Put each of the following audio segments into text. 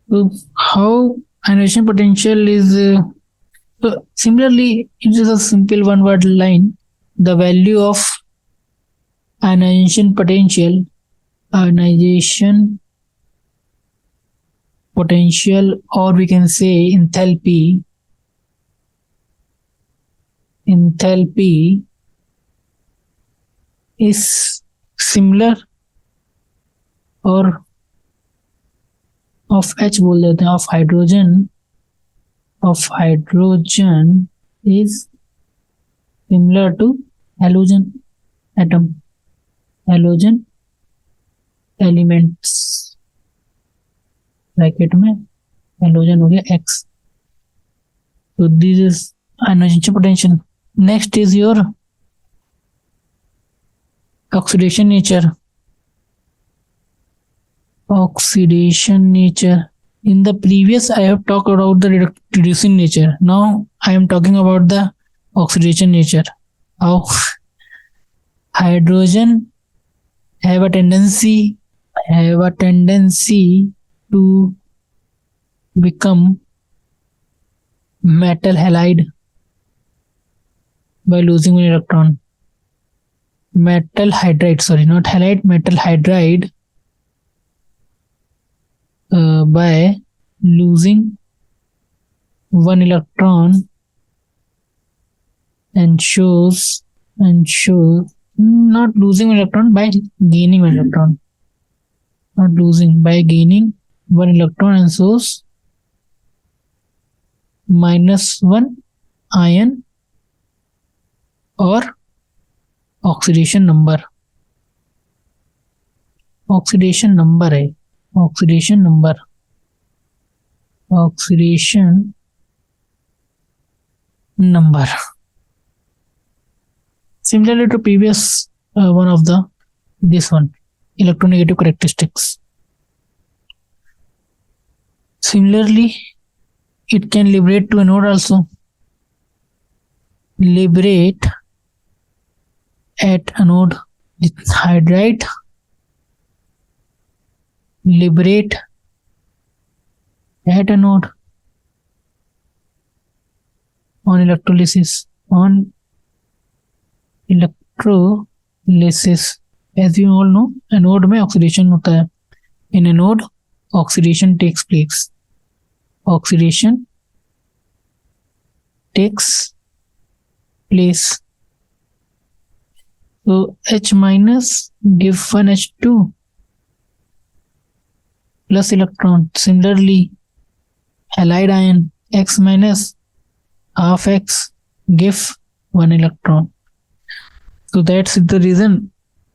So how ionization potential is so similarly it is a simple one word line. The value of ionization potential ionization potential, or we can say enthalpy is similar और of H बोल देते हैं of hydrogen is similar to halogen atom, halogen elements bracket में halogen हो गया X. So this is ionization potential. Next is your oxidation nature. Oxidation nature. In the previous, I have talked about the reducing nature. Now I am talking about the oxidation nature. How hydrogen have a tendency to become metal halide by losing one electron. Metal hydride, sorry, not halide, metal hydride by losing one electron and shows not losing an electron, by gaining one electron, not losing, by gaining one electron, and shows -1 ion or oxidation number. Oxidation number है, oxidation number. Similarly to previous one of this one, electronegative characteristics. Similarly, it can liberate to anode also. Liberate at anode. Hydride liberate at anode on electrolysis. As you all know, anode में oxidation होता है. In anode, oxidation takes place. So H minus give one H2 plus electron. Similarly, halide ion X minus half X give one electron. So that's the reason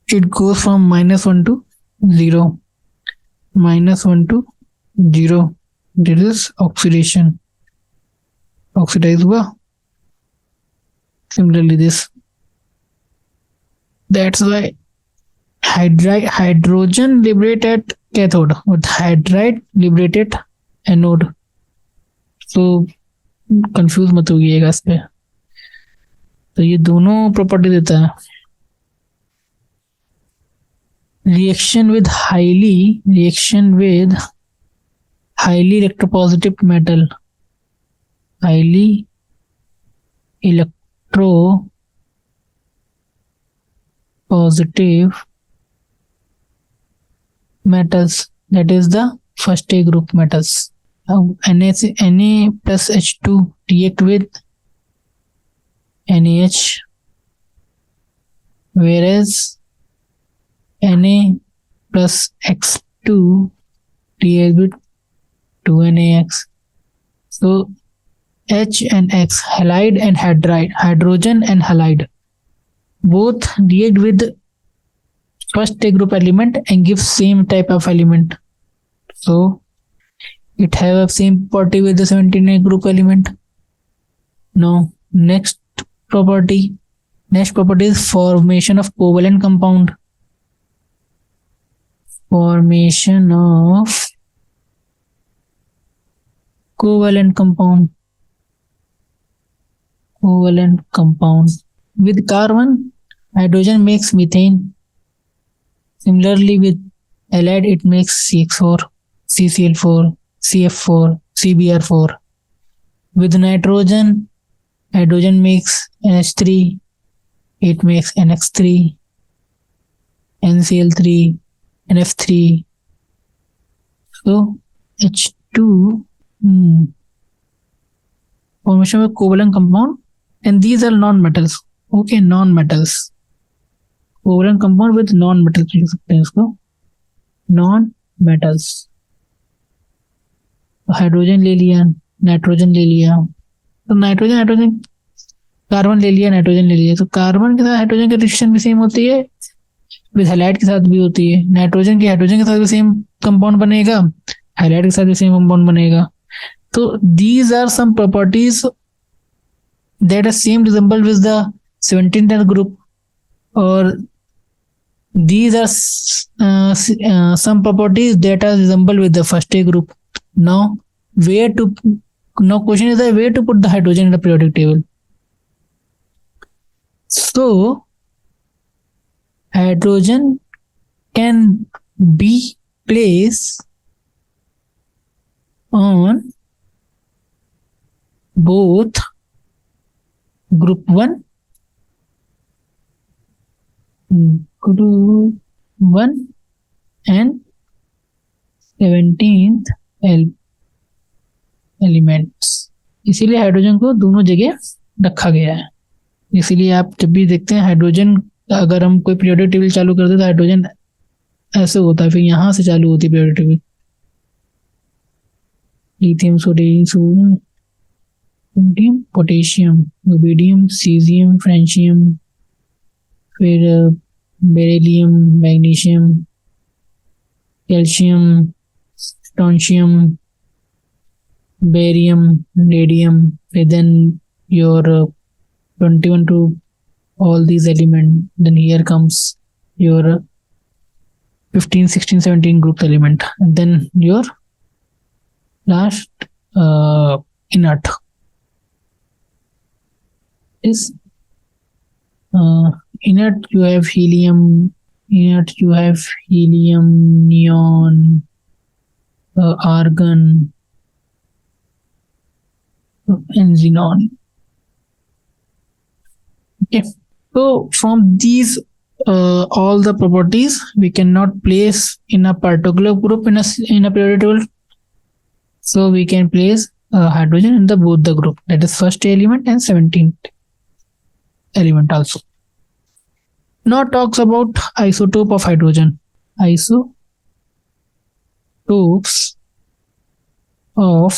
it goes from -1 to 0. -1 to 0. This is oxidation. Oxidize हुआ. Similarly this. That's why hydrogen liberated cathode with hydride liberated anode. So confuse मत होइएगा इस पे. तो ये दोनों property देता है. Reaction with highly electropositive metal. Highly electropositive metals, that is the first A group metals. Now Na plus H2 react with NaH, whereas Na plus X2 react with 2NaX. So H and X, halide and hydride, hydrogen and halide, both react with first A group element and give same type of element. So it have a same property with the 17A group element. Now next property is formation of covalent compound. Formation of covalent compound. With carbon, hydrogen makes methane. Similarly with halide, it makes CX4, CCl4. CF4, CBr4. With nitrogen, hydrogen makes NH3, it makes NX3, NCl3, NF3. So H2 formation of covalent compound, and these are non-metals. Okay, non-metals. Covalent compound with non metals लिख सकते हैं इसको, non metals. Hydrogen ले लिया, nitrogen ले लिया, तो nitrogen hydrogen, carbon ले लिया, नाइट्रोजन ले लिया, तो कार्बन के साथ हाइड्रोजन की रिएक्शन भी सेम होती है, विद हैलाइड के साथ भी होती है। नाइट्रोजन की हाइड्रोजन के साथ भी सेम कंपाउंड बनेगा, हैलाइड के साथ भी सेम कंपाउंड बनेगा। तो these are some properties that are same resemble with the 17th group, और these are some properties that are resemble with the first A group. Now question is that where to put the hydrogen in the periodic table. So hydrogen can be placed on both group 1 group 1 and 17th elements. इसीलिए hydrogen को दोनों जगह रखा गया है। इसीलिए आप जब भी देखते हैं हाइड्रोजन, अगर हम कोई पीरियोडिक टेबल चालू करते हैं तो हाइड्रोजन ऐसे होता है, फिर यहाँ से चालू होती है periodic table. Lithium, sodium, potassium, rubidium, caesium, francium, फिर beryllium, magnesium, calcium, strontium, barium, radium, then your 21 to all these elements, then here comes your 15, 16, 17 group element, and then your last inert is inert. You have helium, neon, argon, and xenon. Okay, so from these all the properties we cannot place in a particular group in a periodic table, so we can place hydrogen in the both the group, that is first element and 17th element also. Now talks about isotope of hydrogen. Isotopes of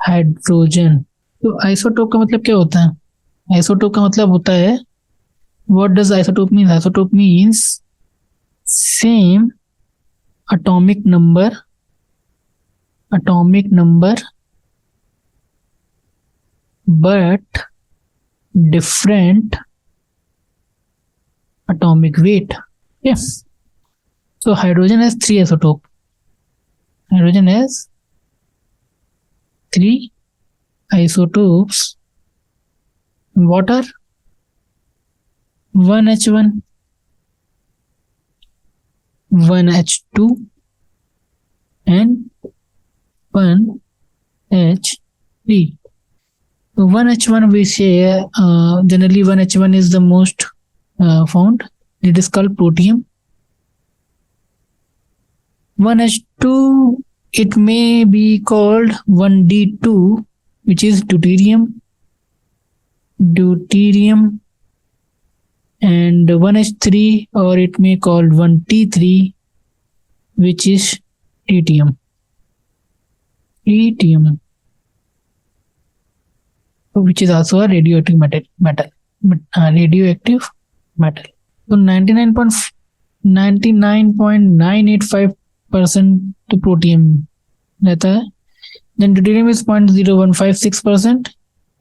hydrogen. तो isotope का मतलब क्या होता है? Isotope का मतलब होता है, what does isotope mean? Isotope means same atomic number but different atomic weight. Yes, so hydrogen has 3 isotope. Hydrogen has 3 isotopes. What are? 1H1, 1H2 and 1H3. So 1H1 we say generally 1H1 is the most found. It is called protium. 1H2 it may be called 1D2, which is deuterium, and 1H3, or it may called 1T3, which is tritium, which is also a radioactive metal. So 99.985% to protium रहता है, then deuterium is 0.0156%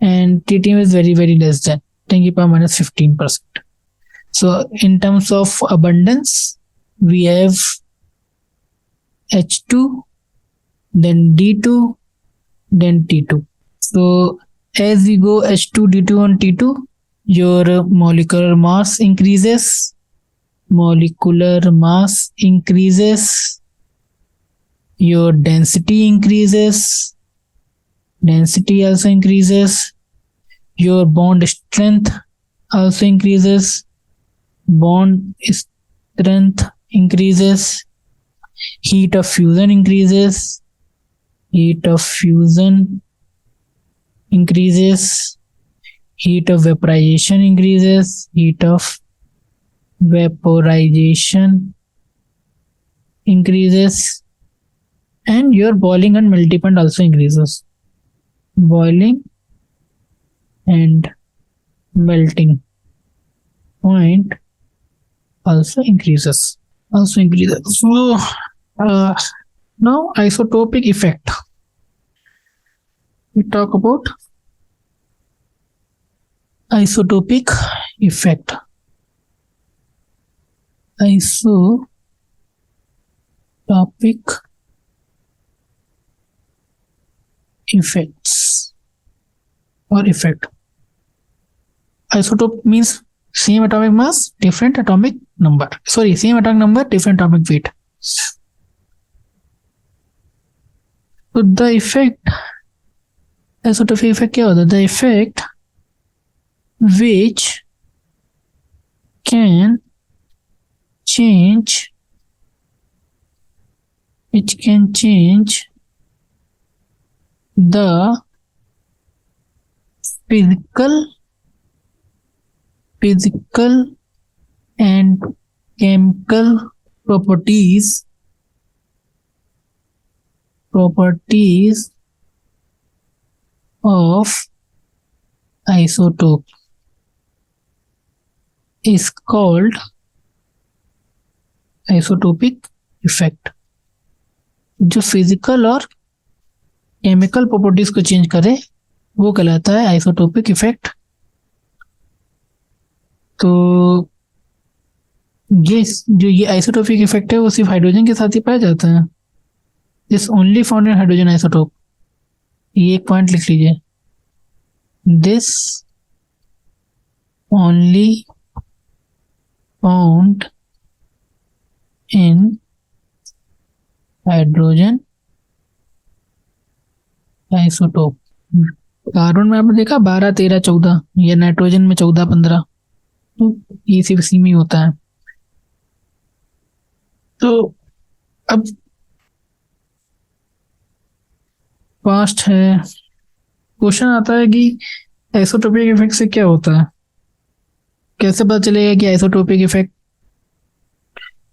and tritium is very very less than 10⁻⁻15%. So in terms of abundance we have H2, then D2, then T2. So as we go H2, D2 and T2, your molecular mass increases, your density increases, density also increases, your bond strength also increases, bond strength increases, heat of fusion increases, heat of fusion increases, heat of vaporization increases, heat of vaporization increases, and your boiling and melting point also increases. Boiling and melting point also increases. So now isotopic effect. We talk about isotopic effect. Isotopic effects or effect. Isotope means same atomic mass, different atomic number. Sorry, same atomic number, different atomic weight. So the effect, isotopic effect क्या होता है? The effect which can change the physical and chemical properties of isotope is called isotopic effect. जो physical और chemical properties को change करे वो कहलाता है आइसोटोपिक इफेक्ट. तो ये आइसोटोपिक इफेक्ट है वो सिर्फ हाइड्रोजन के साथ ही पाया जाता है. This only found in hydrogen isotope. ये एक पॉइंट लिख लीजिए. This only found in hydrogen isotope. Carbon में आपने देखा 12, 13, 14, या नाइट्रोजन में 14, 15. तो ये सिर्फ इसी में होता है. तो अब पास्ट है. क्वेश्चन आता है कि आइसोटोपिक इफेक्ट से क्या होता है. कैसे पता चलेगा कि आइसोटोपिक इफेक्ट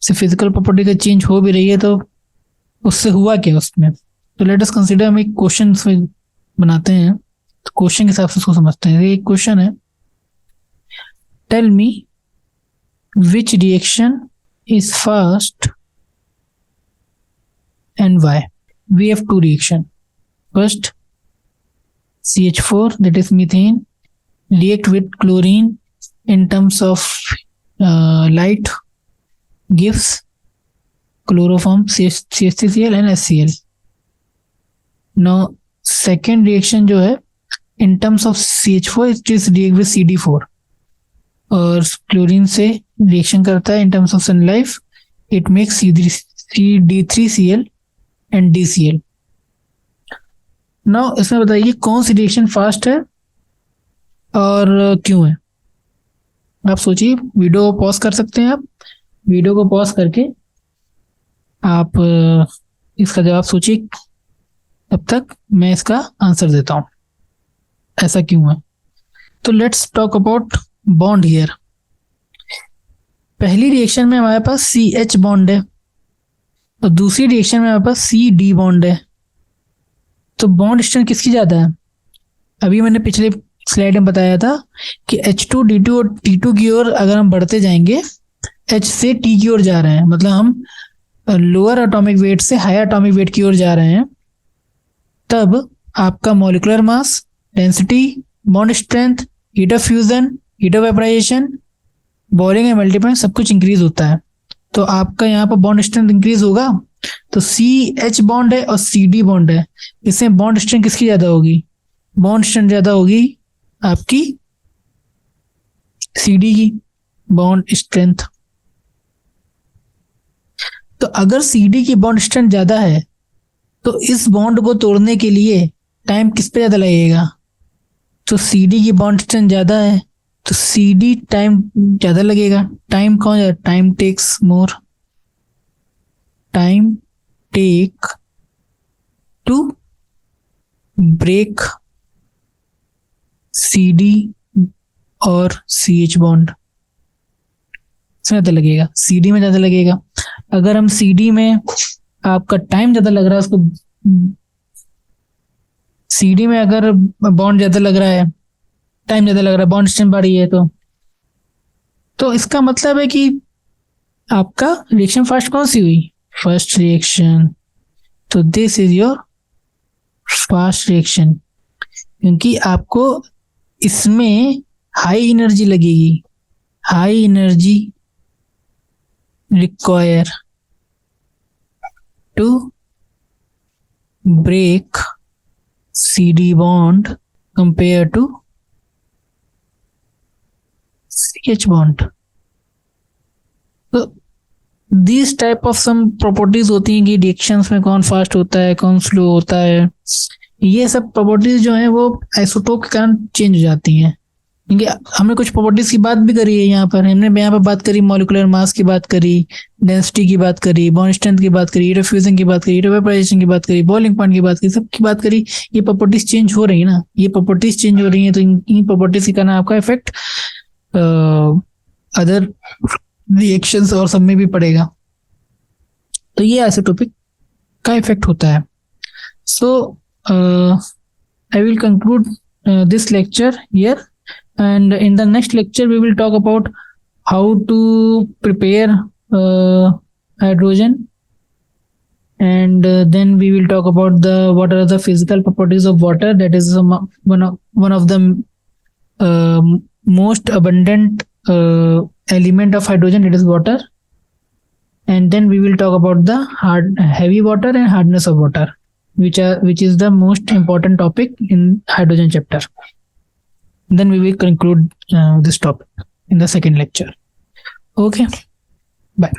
से फिजिकल प्रॉपर्टी का चेंज हो भी रही है, तो उससे हुआ क्या उसमें. तो लेट अस कंसीडर. हम एक क्वेश्चन बनाते हैं, तो क्वेश्चन के हिसाब से उसको समझते हैं. एक क्वेश्चन है, tell me which reaction is fast and why. We have to reaction. First, CH4, that is methane, react with chlorine in terms of light, gives chloroform CH3Cl and HCl. Now second reaction जो है, in terms of CH4 it is react with CD4, और chlorine से reaction करता है in terms of sunlight it makes CD3Cl and DCl. Now इसमें बताइए कौन सी reaction fast है और क्यों है. आप सोचिए. वीडियो को पॉज कर सकते हैं. आप वीडियो को पॉज करके आप इसका जवाब सोचिए. तब तक मैं इसका आंसर देता हूं ऐसा क्यों है. तो let's talk about bond here. पहली रिएक्शन में हमारे पास CH बॉन्ड है और दूसरी रिएक्शन में हमारे पास CD बॉन्ड है. तो बॉन्ड स्ट्रेंथ किसकी ज्यादा है. अभी मैंने पिछले स्लाइड में बताया था कि H2, D2 और T2 की ओर अगर हम बढ़ते जाएंगे, H से T की ओर जा रहे हैं, मतलब हम लोअर एटॉमिक वेट से हायर एटॉमिक वेट की ओर जा रहे हैं, तब आपका molecular mass, density, bond strength, heat of fusion, heat of vaporisation, boiling and melting point सब कुछ इंक्रीज होता है. तो आपका यहाँ पर बॉन्ड स्ट्रेंथ इंक्रीज होगा. तो CH बॉन्ड है और CD बॉन्ड है, इसमें बॉन्ड स्ट्रेंथ किसकी ज्यादा होगी. बॉन्ड स्ट्रेंथ ज्यादा होगी आपकी CD की बॉन्ड स्ट्रेंथ. तो अगर CD की बॉन्ड स्ट्रेंथ ज्यादा है तो इस बॉन्ड को तोड़ने के लिए टाइम किस पे ज्यादा लगेगा? तो CD की बॉन्ड स्ट्रेंथ ज्यादा है, तो CD टाइम ज्यादा लगेगा। टाइम कौन ज्यादा? Time takes more, time take to break CD और CH बॉन्ड, इसमें ज्यादा लगेगा, CD में ज्यादा लगेगा। अगर हम CD में आपका टाइम ज्यादा लग रहा है उसको, CD में अगर बॉन्ड ज्यादा लग रहा है, टाइम ज्यादा लग रहा है, बॉन्ड स्ट्रेंथ बढ़ी है, तो इसका मतलब है कि आपका रिएक्शन फास्ट कौन सी हुई? First reaction. तो this is your fast reaction, क्योंकि आपको इसमें हाई एनर्जी लगेगी, high energy require to break CD bond compared to CH bond. तो this type of some properties होती हैं कि रिएक्शंस में कौन फास्ट होता है, कौन स्लो होता है। ये सब प्रॉपर्टीज जो है वो आइसोटोप के कारण चेंज हो जाती हैं। क्योंकि हमने कुछ प्रॉपर्टीज की बात भी करी है यहाँ पर, हमने यहाँ पर बात करी मॉलिक्यूलर मास की बात करी, डेंसिटी की बात करी, बॉन्ड स्ट्रेंथ की बात करी, फ्यूजन की बात करी, वेपोराइजेशन की बात करी, बॉइलिंग पॉइंट की बात करी, सबकी बात करी। ये प्रॉपर्टीज चेंज हो रही है ना, ये प्रॉपर्टीज चेंज हो रही है, तो इन प्रॉपर्टीज के कारण आपका इफेक्ट अदर रिएक्शंस और सब में भी पड़ेगा। तो ये आइसोटोपिक का इफेक्ट होता है। So I will conclude this lecture here, and in the next lecture we will talk about how to prepare hydrogen, and then we will talk about what are the physical properties of water. That is one of the most abundant element of hydrogen, it is water. And then we will talk about the heavy water and hardness of water, which is the most important topic in hydrogen chapter. Then we will conclude this topic in the second lecture. Okay, bye.